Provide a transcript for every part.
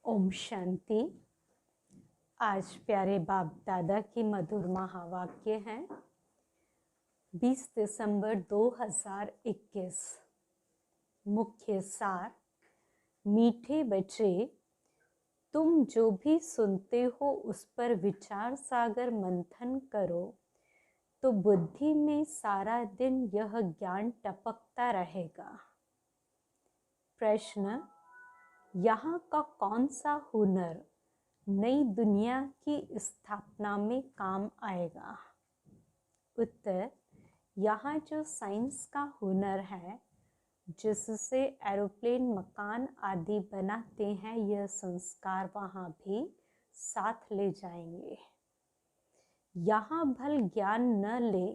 ओम शांति। आज प्यारे बाप दादा की मधुर महावाक्य हैं 20 दिसंबर 2021। मुख्य सार। मीठे बच्चे, तुम जो भी सुनते हो उस पर विचार सागर मंथन करो तो बुद्धि में सारा दिन यह ज्ञान टपकता रहेगा। प्रश्न, यहाँ का कौन सा हुनर नई दुनिया की स्थापना में काम आएगा? उत्तर, यहाँ जो साइंस का हुनर है जिससे एरोप्लेन मकान आदि बनाते हैं, यह संस्कार वहाँ भी साथ ले जाएंगे। यहाँ भल ज्ञान न ले,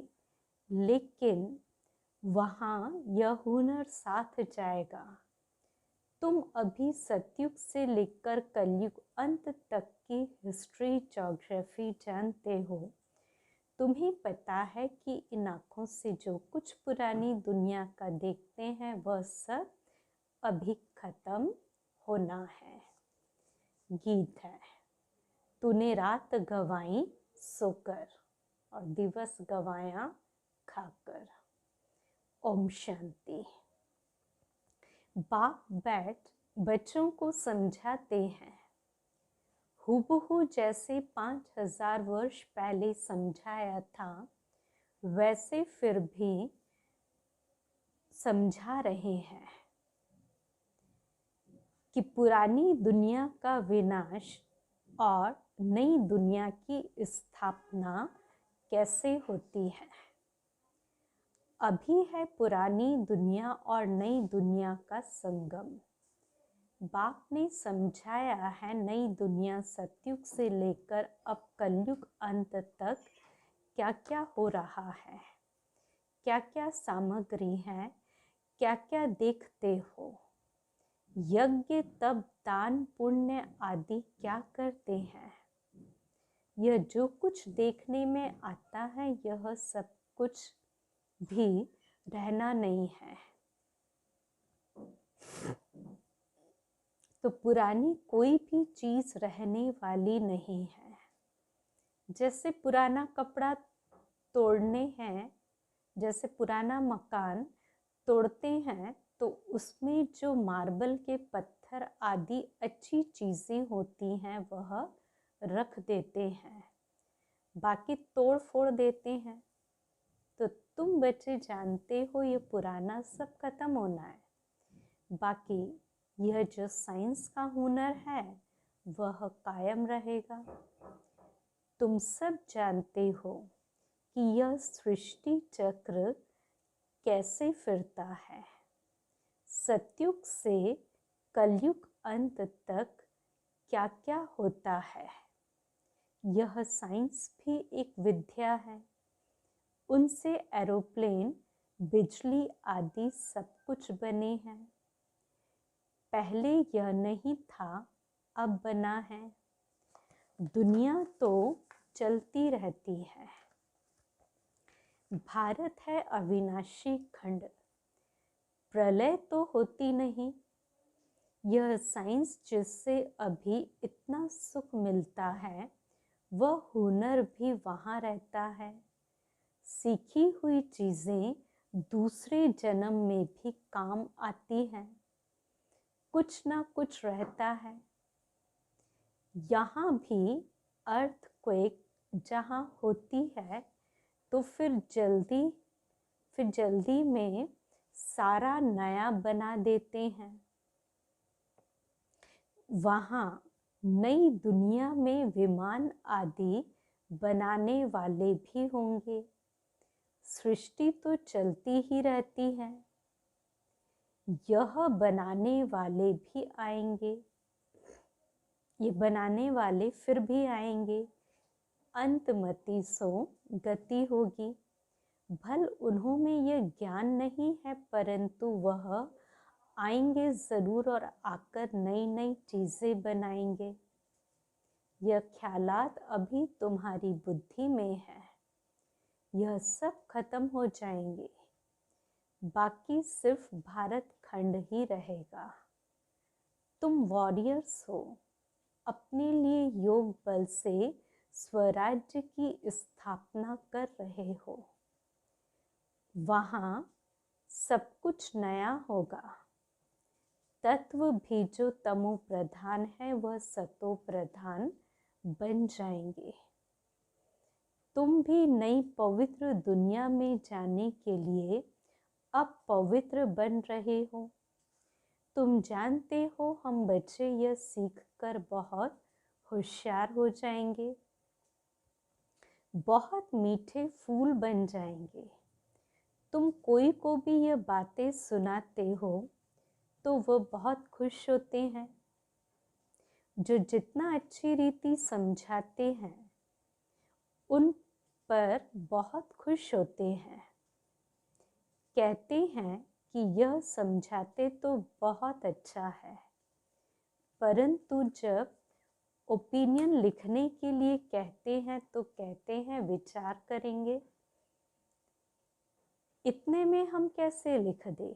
लेकिन वहाँ यह हुनर साथ जाएगा। तुम अभी सतयुग से लेकर कलयुग अंत तक की हिस्ट्री ज्योग्राफी जानते हो। तुम्हें पता है कि इन आँखों से जो कुछ पुरानी दुनिया का देखते हैं वह सब अभी खत्म होना है। गीत है, तूने रात गवाई सोकर और दिवस गवाया खाकर। ओम शांति। बाप बैठ बच्चों को समझाते हैं, हूबहू जैसे 5000 वर्ष पहले समझाया था वैसे फिर भी समझा रहे हैं कि पुरानी दुनिया का विनाश और नई दुनिया की स्थापना कैसे होती है। अभी है पुरानी दुनिया और नई दुनिया का संगम। बाप ने समझाया है नई दुनिया सतयुग से लेकर अब कलयुग अंत तक क्या क्या हो रहा है, क्या क्या सामग्री है, क्या क्या देखते हो। यज्ञ तप दान पुण्य आदि क्या करते हैं। यह जो कुछ देखने में आता है यह सब कुछ भी रहना नहीं है। तो पुरानी कोई भी चीज रहने वाली नहीं है। जैसे पुराना कपड़ा तोड़ने हैं, जैसे पुराना मकान तोड़ते हैं तो उसमें जो मार्बल के पत्थर आदि अच्छी चीजें होती हैं वह रख देते हैं, बाकी तोड़ फोड़ देते हैं। तो तुम बच्चे जानते हो ये पुराना सब खत्म होना है, बाकी यह जो साइंस का हुनर है वह कायम रहेगा। तुम सब जानते हो कि यह सृष्टि चक्र कैसे फिरता है। सतयुग से कलयुग अंत तक क्या क्या होता है। यह साइंस भी एक विद्या है। उनसे एरोप्लेन, बिजली आदि सब कुछ बने हैं। पहले यह नहीं था, अब बना है। दुनिया तो चलती रहती है। भारत है अविनाशी खंड, प्रलय तो होती नहीं। यह साइंस जिससे अभी इतना सुख मिलता है वह हुनर भी वहाँ रहता है। सीखी हुई चीजें दूसरे जन्म में भी काम आती हैं। कुछ ना कुछ रहता है। यहाँ भी अर्थक्वेक जहाँ होती है तो फिर जल्दी में सारा नया बना देते हैं। वहाँ नई दुनिया में विमान आदि बनाने वाले भी होंगे। सृष्टि तो चलती ही रहती है। यह बनाने वाले भी आएंगे, ये बनाने वाले फिर भी आएंगे। अंतमति सो गति होगी। भल उन्हों में यह ज्ञान नहीं है परंतु वह आएंगे जरूर और आकर नई नई चीजें बनाएंगे। यह ख्यालात अभी तुम्हारी बुद्धि में है। यह सब खत्म हो जाएंगे, बाकी सिर्फ भारत खंड ही रहेगा। तुम वॉरियर्स हो, अपने लिए योग बल से स्वराज्य की स्थापना कर रहे हो। वहाँ सब कुछ नया होगा। तत्व भी जो तमो प्रधान है वह सतो प्रधान बन जाएंगे। तुम भी नई पवित्र दुनिया में जाने के लिए अब पवित्र बन रहे हो। तुम जानते हो हम बच्चे यह सीखकर बहुत होशियार हो जाएंगे, बहुत मीठे फूल बन जाएंगे। तुम कोई को भी यह बातें सुनाते हो तो वो बहुत खुश होते हैं। जो जितना अच्छी रीति समझाते हैं उन पर बहुत खुश होते हैं। कहते हैं कि यह समझाते तो बहुत अच्छा है, परंतु जब ओपिनियन लिखने के लिए कहते हैं तो कहते हैं विचार करेंगे। इतने में हम कैसे लिख दे?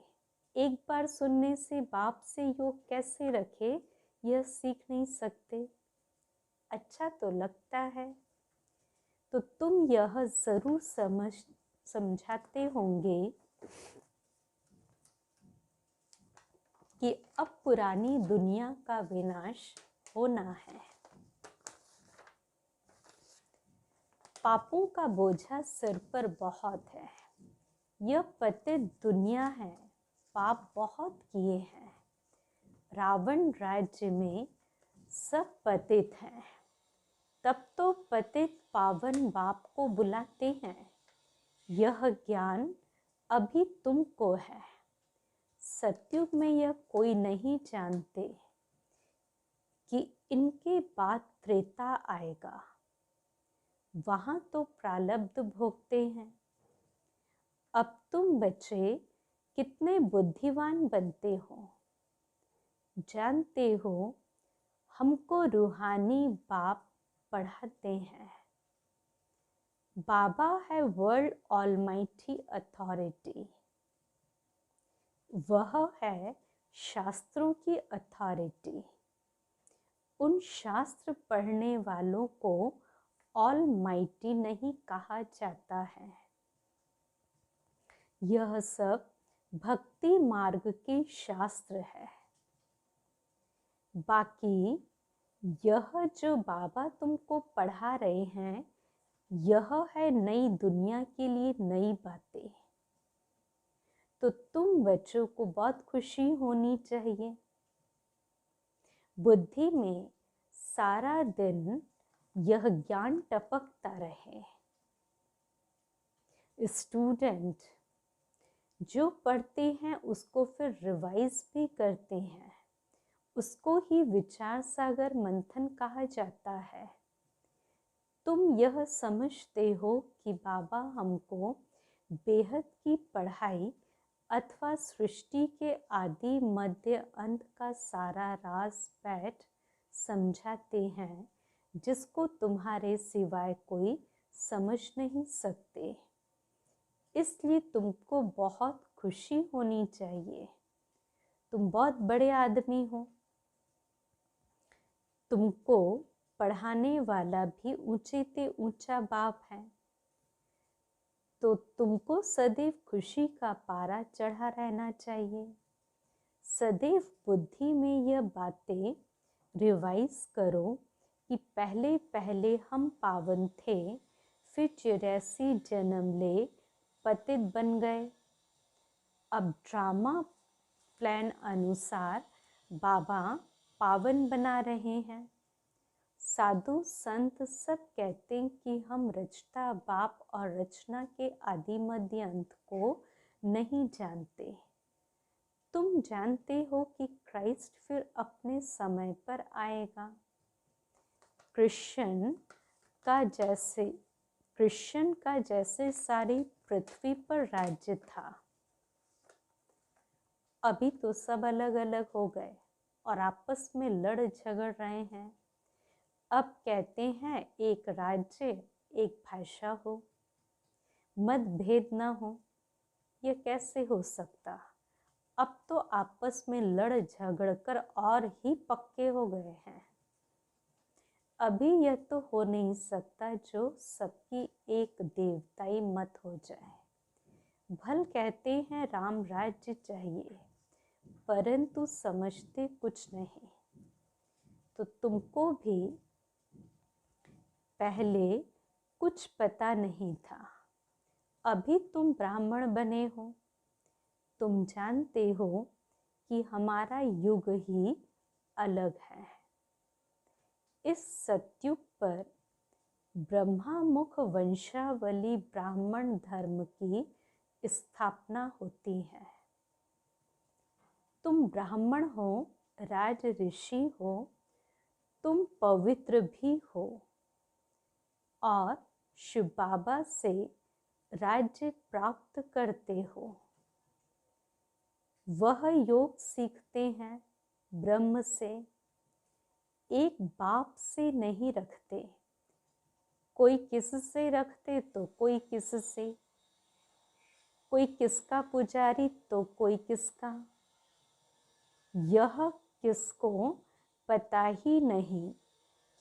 एक बार सुनने से बाप से योग कैसे रखे यह सीख नहीं सकते। अच्छा तो लगता है, तो तुम यह जरूर समझाते होंगे कि अब पुरानी दुनिया का विनाश होना है। पापों का बोझा सिर पर बहुत है। यह पतित दुनिया है, पाप बहुत किए हैं। रावण राज्य में सब पतित हैं। तब तो पतित पावन बाप को बुलाते हैं। यह ज्ञान अभी तुमको है। सतयुग में यह कोई नहीं जानते कि इनके बाद त्रेता आएगा। वहां तो प्रारब्ध भोगते हैं। अब तुम बच्चे कितने बुद्धिमान बनते हो। जानते हो हमको रूहानी बाप पढ़ाते हैं। बाबा है वर्ल्ड ऑलमाइटी अथॉरिटी। वह है शास्त्रों की अथॉरिटी। उन शास्त्र पढ़ने वालों को ऑलमाइटी नहीं कहा जाता है। यह सब भक्ति मार्ग के शास्त्र है। बाकी यह जो बाबा तुमको पढ़ा रहे हैं यह है नई दुनिया के लिए नई बातें। तो तुम बच्चों को बहुत खुशी होनी चाहिए। बुद्धि में सारा दिन यह ज्ञान टपकता रहे। स्टूडेंट जो पढ़ते हैं उसको फिर रिवाइज भी करते हैं। उसको ही विचार सागर मंथन कहा जाता है। तुम यह समझते हो कि बाबा हमको बेहद की पढ़ाई अथवा सृष्टि के आदि मध्य अंत का सारा राज बैठ समझाते हैं, जिसको तुम्हारे सिवाय कोई समझ नहीं सकते। इसलिए तुमको बहुत खुशी होनी चाहिए। तुम बहुत बड़े आदमी हो। तुमको पढ़ाने वाला भी ऊंचे ते ऊंचा बाप है। तो तुमको सदैव खुशी का पारा चढ़ा रहना चाहिए। सदैव बुद्धि में यह बातें रिवाइज करो कि पहले पहले हम पावन थे, फिर 84 जन्म ले पतित बन गए। अब ड्रामा प्लान अनुसार बाबा पावन बना रहे हैं। साधु संत सब कहते हैं कि हम रचता बाप और रचना के आदि मध्य अंत को नहीं जानते। तुम जानते हो कि क्राइस्ट फिर अपने समय पर आएगा। कृष्ण का जैसे सारी पृथ्वी पर राज्य था। अभी तो सब अलग अलग हो गए और आपस में लड़ झगड़ रहे हैं। अब कहते हैं एक राज्य एक भाषा हो, मतभेद न हो। यह कैसे हो सकता? अब तो आपस में लड़ झगड़ कर और ही पक्के हो गए हैं। अभी यह तो हो नहीं सकता जो सबकी एक देवताई मत हो जाए। भल कहते हैं राम राज्य चाहिए, परंतु समझते कुछ नहीं। तो तुमको भी पहले कुछ पता नहीं था, अभी तुम ब्राह्मण बने हो। तुम जानते हो कि हमारा युग ही अलग है। इस सतयुग पर ब्रह्मामुख वंशावली ब्राह्मण धर्म की स्थापना होती है। तुम ब्राह्मण हो, राज ऋषि हो, तुम पवित्र भी हो और शिव बाबा से राज्य प्राप्त करते हो। वह योग सीखते हैं ब्रह्म से, एक बाप से नहीं रखते। कोई किस से रखते तो कोई किस से, कोई किसका पुजारी तो कोई किसका। यह किसको पता ही नहीं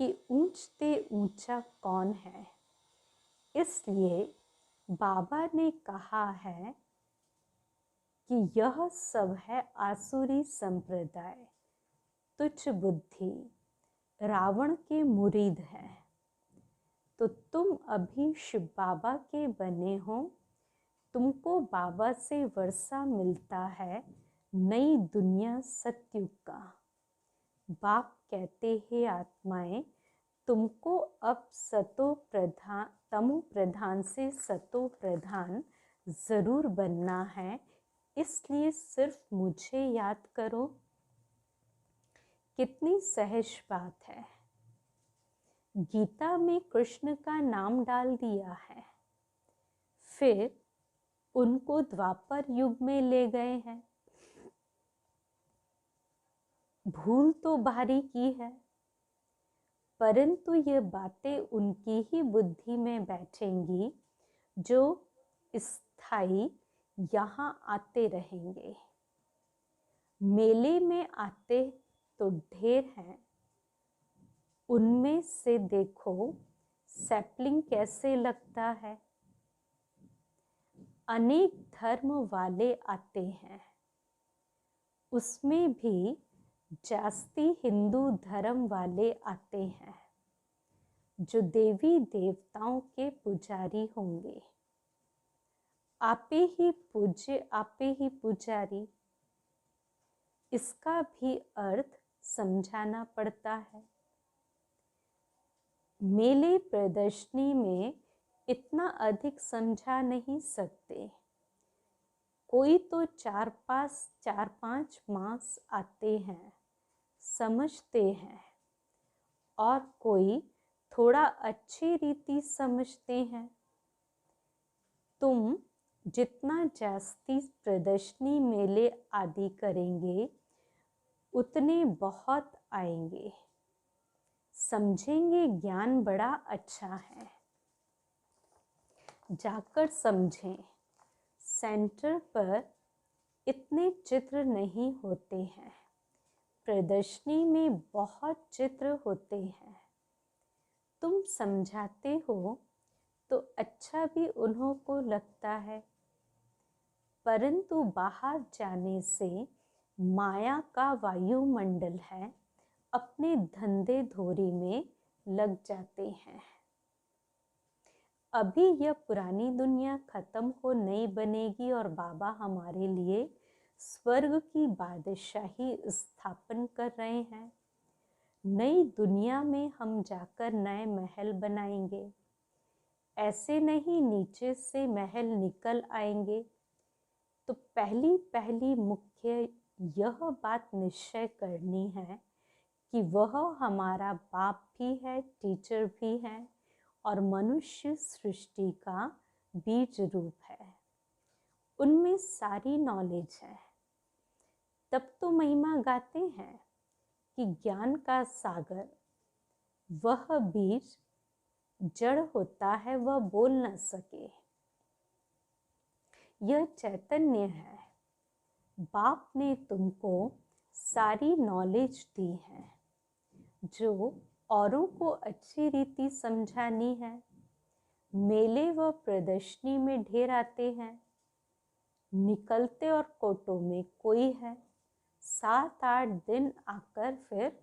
कि ऊंचते ऊंचा कौन है। इसलिए बाबा ने कहा है कि यह सब है आसुरी संप्रदाय, तुच्छ बुद्धि, रावण के मुरीद है। तो तुम अभी शिव बाबा के बने हो, तुमको बाबा से वर्षा मिलता है नई दुनिया सतयुग का। बाप कहते हैं आत्माएं, तुमको अब सतो प्रधान तमो प्रधान से सतो प्रधान जरूर बनना है। इसलिए सिर्फ मुझे याद करो। कितनी सहज बात है। गीता में कृष्ण का नाम डाल दिया है, फिर उनको द्वापर युग में ले गए हैं। भूल तो भारी की है, परंतु ये बातें उनकी ही बुद्धि में बैठेंगी जो स्थायी यहाँ आते रहेंगे। मेले में आते तो ढेर हैं, उनमें से देखो सैपलिंग कैसे लगता है। अनेक धर्म वाले आते हैं, उसमें भी जास्ती हिंदू धर्म वाले आते हैं जो देवी देवताओं के पुजारी होंगे। आपे ही पूज्य, आपे ही पुजारी, इसका भी अर्थ समझाना पड़ता है। मेले प्रदर्शनी में इतना अधिक समझा नहीं सकते। कोई तो 4-5 मास आते हैं, समझते हैं, और कोई थोड़ा अच्छी रीति समझते हैं। तुम जितना जास्ती प्रदर्शनी मेले आदि करेंगे, उतने बहुत आएंगे, समझेंगे ज्ञान बड़ा अच्छा है। जाकर समझें। सेंटर पर इतने चित्र नहीं होते हैं, प्रदर्शनी में बहुत चित्र होते हैं। तुम समझाते हो तो अच्छा भी उन्हों को लगता है, परंतु बाहर जाने से माया का वायुमंडल है, अपने धंधे धोरी में लग जाते हैं। अभी यह पुरानी दुनिया खत्म हो नई बनेगी और बाबा हमारे लिए स्वर्ग की बादशाही स्थापन कर रहे हैं। नई दुनिया में हम जाकर नए महल बनाएंगे। ऐसे नहीं नीचे से महल निकल आएंगे। तो पहली पहली मुख्य यह बात निश्चय करनी है कि वह हमारा बाप भी है, टीचर भी है और मनुष्य सृष्टि का बीज रूप है। उनमें सारी नॉलेज है। तब तो महिमा गाते हैं कि ज्ञान का सागर, वह बीज जड़ होता है, वह बोल न सके। यह चैतन्य है। बाप ने तुमको सारी नॉलेज दी है जो औरों को अच्छी रीति समझानी है। मेले व प्रदर्शनी में ढेर आते हैं, निकलते और कोटों में कोई है। 7-8 दिन आकर फिर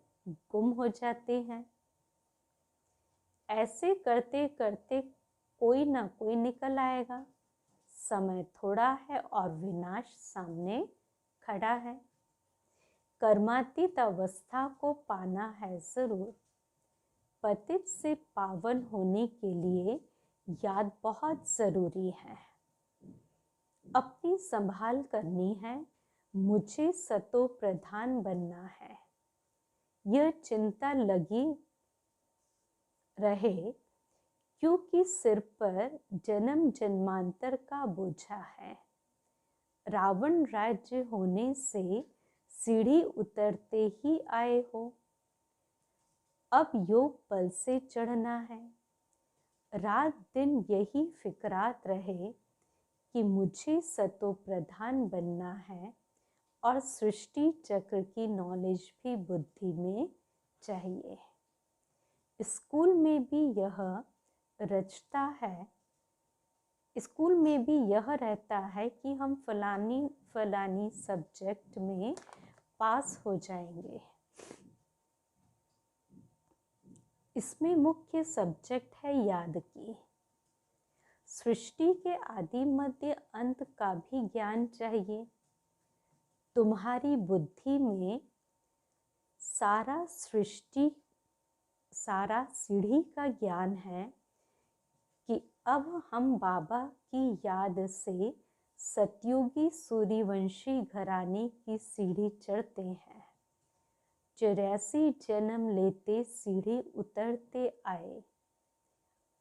गुम हो जाते हैं। ऐसे करते करते कोई ना कोई निकल आएगा। समय थोड़ा है और विनाश सामने खड़ा है। कर्मातीत अवस्था को पाना है जरूर। पतित से पावन होने के लिए याद बहुत जरूरी है। अपनी संभाल करनी है, मुझे सतो प्रधान बनना है। यह चिंता लगी रहे, क्योंकि सिर पर जन्म जन्मांतर का बोझा है। रावण राज्य होने से सीढ़ी उतरते ही आए हो। अब योग बल से चढ़ना है। रात दिन यही फिक्रात रहे कि मुझे सतो प्रधान बनना है, और सृष्टि चक्र की नॉलेज भी बुद्धि में चाहिए। स्कूल में भी यह रचता है, स्कूल में भी यह रहता है कि हम फलानी सब्जेक्ट में पास हो जाएंगे। इसमें मुख्य सब्जेक्ट है याद की। सृष्टि के आदि मध्य अंत का भी ज्ञान चाहिए। तुम्हारी बुद्धि में सारा सीढ़ी का ज्ञान है कि अब हम बाबा की याद से सतयुगी सूर्यवंशी घराने की सीढ़ी चढ़ते हैं। 84 जन्म लेते सीढ़ी उतरते आए,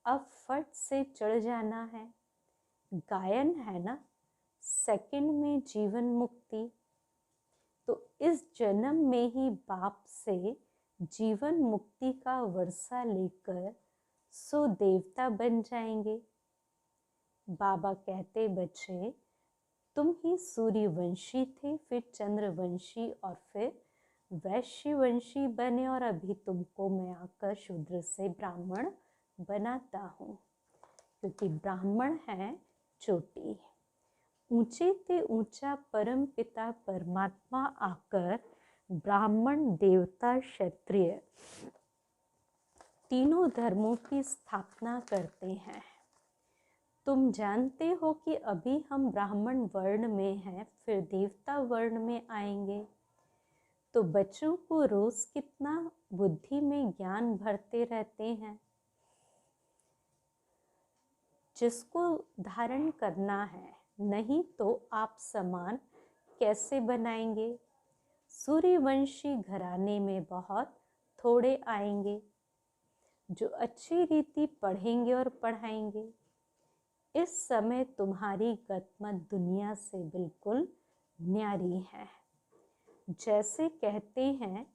अब फट से चढ़ जाना है। गायन है ना, सेकंड में जीवन मुक्ति। तो इस जन्म में ही बाप से जीवन मुक्ति का वर्षा लेकर सो देवता बन जाएंगे। बाबा कहते, बच्चे तुम ही सूर्यवंशी थे, फिर चंद्रवंशी और फिर वैश्यवंशी बने, और अभी तुमको मैं आकर शूद्र से ब्राह्मण बनाता हूँ, क्योंकि ब्राह्मण है चोटी। ऊंचे ते ऊंचा परम पिता परमात्मा आकर ब्राह्मण, देवता, क्षत्रिय तीनों धर्मों की स्थापना करते हैं। तुम जानते हो कि अभी हम ब्राह्मण वर्ण में हैं, फिर देवता वर्ण में आएंगे। तो बच्चों को रोज कितना बुद्धि में ज्ञान भरते रहते हैं। जिसको धारण करना है, नहीं तो आप समान कैसे बनाएंगे। सूर्यवंशी घराने में बहुत थोड़े आएंगे जो अच्छी रीति पढ़ेंगे और पढ़ाएंगे। इस समय तुम्हारी गतमत दुनिया से बिल्कुल न्यारी है। जैसे कहते हैं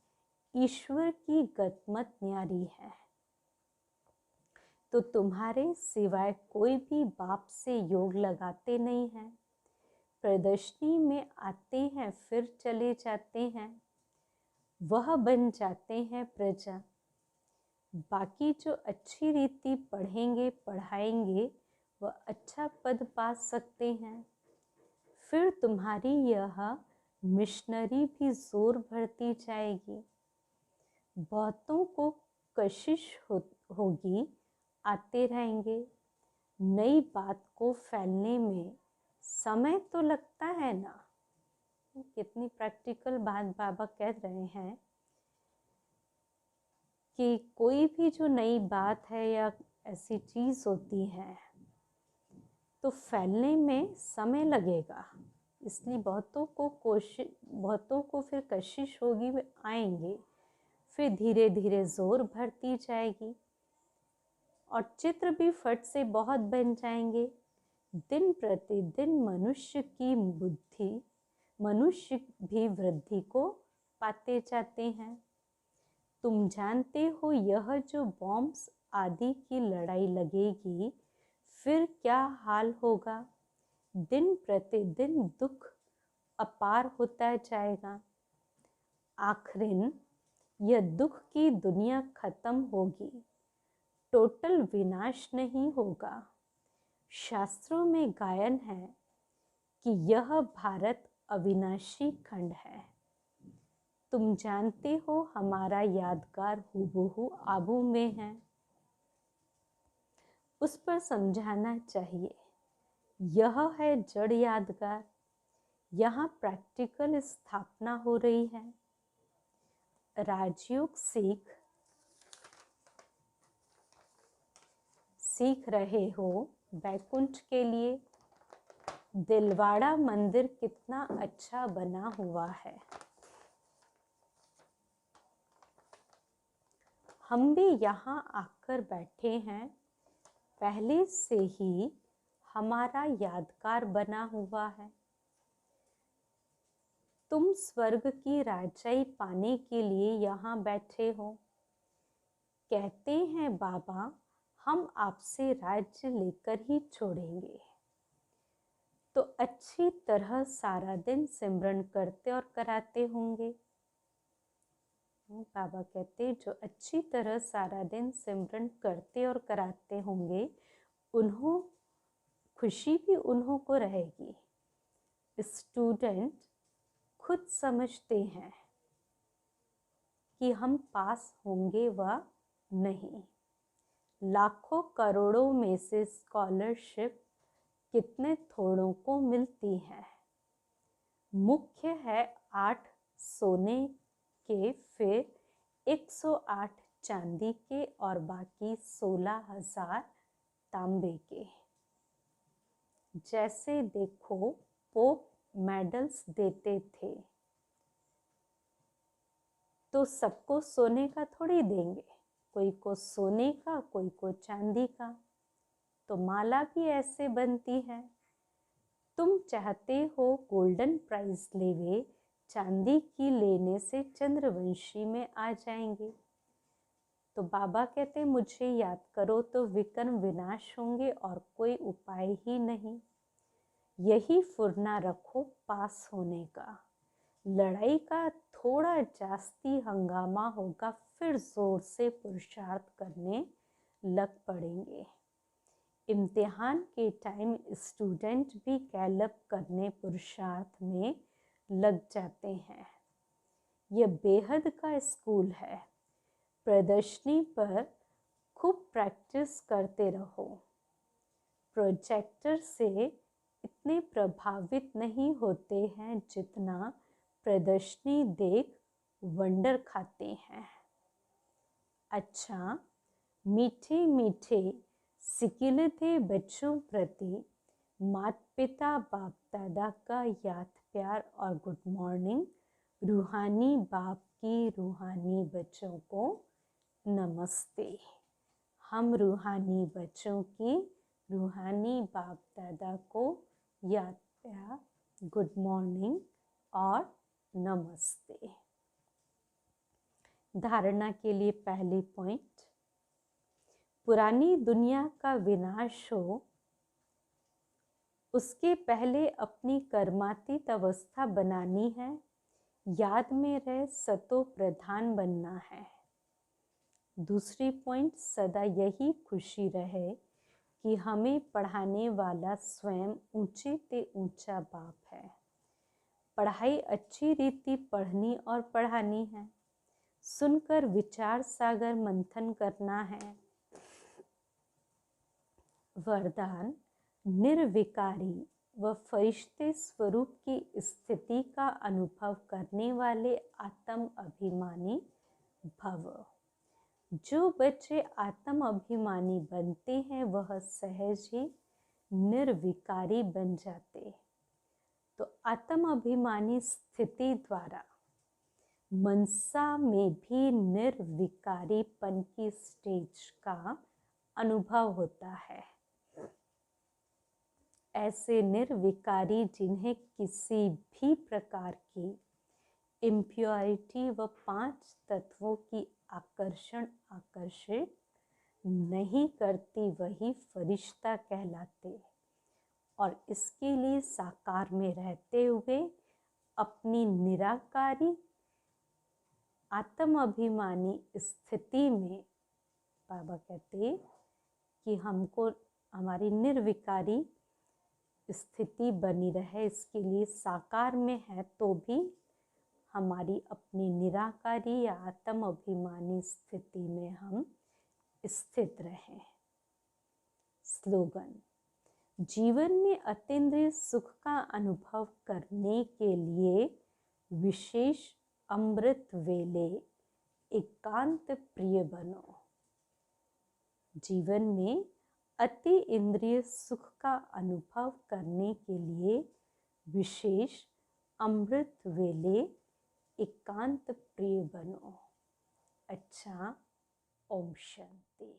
ईश्वर की गतमत न्यारी है, तो तुम्हारे सिवाय कोई भी बाप से योग लगाते नहीं हैं। प्रदर्शनी में आते हैं फिर चले जाते हैं, वह बन जाते हैं प्रजा। बाकी जो अच्छी रीति पढ़ेंगे पढ़ाएंगे वह अच्छा पद पा सकते हैं। फिर तुम्हारी यह मिशनरी भी जोर भरती जाएगी। बहुतों को कशिश होगी, आते रहेंगे। नई बात को फैलने में समय तो लगता है ना। कितनी प्रैक्टिकल बात बाबा कह रहे हैं कि कोई भी जो नई बात है या ऐसी चीज़ होती है तो फैलने में समय लगेगा। इसलिए बहुतों को फिर कशिश होगी, वे आएंगे, फिर धीरे धीरे जोर भरती जाएगी और चित्र भी फट से बहुत बन जाएंगे। दिन प्रतिदिन मनुष्य भी वृद्धि को पाते जाते हैं। तुम जानते हो यह जो बॉम्ब्स आदि की लड़ाई लगेगी, फिर क्या हाल होगा। दिन प्रतिदिन दुख अपार होता जाएगा। आखिरिन यह दुख की दुनिया खत्म होगी, टोटल विनाश नहीं होगा। शास्त्रों में गायन है कि यह भारत अविनाशी खंड है। तुम जानते हो हमारा यादगार हूबहू आबू में है। उस पर समझाना चाहिए, यह है जड़ यादगार। यहाँ प्रैक्टिकल स्थापना हो रही है। राजयोग सीख रहे हो बैकुंठ के लिए। दिलवाड़ा मंदिर कितना अच्छा बना हुआ है। हम भी यहाँ आकर बैठे हैं, पहले से ही हमारा यादगार बना हुआ है। तुम स्वर्ग की राजाई पाने के लिए यहाँ बैठे हो। कहते हैं बाबा हम आपसे राज्य लेकर ही छोड़ेंगे। तो अच्छी तरह सारा दिन सिमरन करते और कराते होंगे। बाबा कहते जो अच्छी तरह सारा दिन सिमरन करते और कराते होंगे, उन्हों खुशी भी उन्हों को रहेगी। स्टूडेंट खुद समझते हैं कि हम पास होंगे व नहीं। लाखों करोड़ों में से स्कॉलरशिप कितने थोड़ों को मिलती है। मुख्य है 8 सोने के, फिर 108 चांदी के और बाकी 16,000 तांबे के। जैसे देखो पोप मेडल्स देते थे, तो सबको सोने का थोड़ी देंगे, कोई को सोने का, कोई को चांदी का। तो माला भी ऐसे बनती है। तुम चाहते हो गोल्डन प्राइज लेवे, चांदी की लेने से चंद्रवंशी में आ जाएंगे। तो बाबा कहते मुझे याद करो तो विकर्म विनाश होंगे और कोई उपाय ही नहीं। यही फुरना रखो पास होने का। लड़ाई का थोड़ा जास्ती हंगामा होगा, फिर जोर से पुरुषार्थ करने लग पड़ेंगे। इम्तिहान के टाइम स्टूडेंट भी गैलप करने पुरुषार्थ में लग जाते हैं। यह बेहद का स्कूल है। प्रदर्शनी पर खूब प्रैक्टिस करते रहो। प्रोजेक्टर से इतने प्रभावित नहीं होते हैं जितना प्रदर्शनी देख वंडर खाते हैं। अच्छा, मीठे मीठे सिकिलते बच्चों प्रति माता पिता बाप दादा का याद प्यार और गुड मॉर्निंग। रूहानी बाप की रूहानी बच्चों को नमस्ते। हम रूहानी बच्चों की रूहानी बाप दादा को याद प्यार, गुड मॉर्निंग और नमस्ते। धारणा के लिए पहली पॉइंट, पुरानी दुनिया का विनाश हो उसके पहले अपनी कर्मातीत अवस्था बनानी है। याद में रह सतो प्रधान बनना है। दूसरी पॉइंट, सदा यही खुशी रहे कि हमें पढ़ाने वाला स्वयं ऊंचे ते ऊंचा बाप है। पढ़ाई अच्छी रीति पढ़नी और पढ़ानी है। सुनकर विचार सागर मंथन करना है। वरदान, निर्विकारी व फरिश्ते स्वरूप की स्थिति का अनुभव करने वाले आत्म अभिमानी भव। जो बच्चे आत्म अभिमानी बनते हैं वह सहज ही निर्विकारी बन जाते। तो आत्म अभिमानी स्थिति द्वारा मनसा में भी निर्विकारीपन की स्टेज का अनुभव होता है। ऐसे निर्विकारी जिन्हें किसी भी प्रकार की इम्प्योरिटी व 5 तत्वों की आकर्षित नहीं करती, वही फरिश्ता कहलाते। और इसके लिए साकार में रहते हुए अपनी निराकारी आत्म अभिमानी स्थिति में बाबा कहते कि हमको हमारी निर्विकारी स्थिति बनी रहे, इसके लिए साकार में है तो भी हमारी अपनी निराकारी या आत्म अभिमानी स्थिति में हम स्थित रहें। स्लोगन: जीवन में अतीन्द्रिय सुख का अनुभव करने के लिए विशेष अमृत वेले एकांत प्रिय बनो। जीवन में अति इंद्रिय सुख का अनुभव करने के लिए विशेष अमृत वेले एकांत प्रिय बनो। अच्छा, ओम शांति।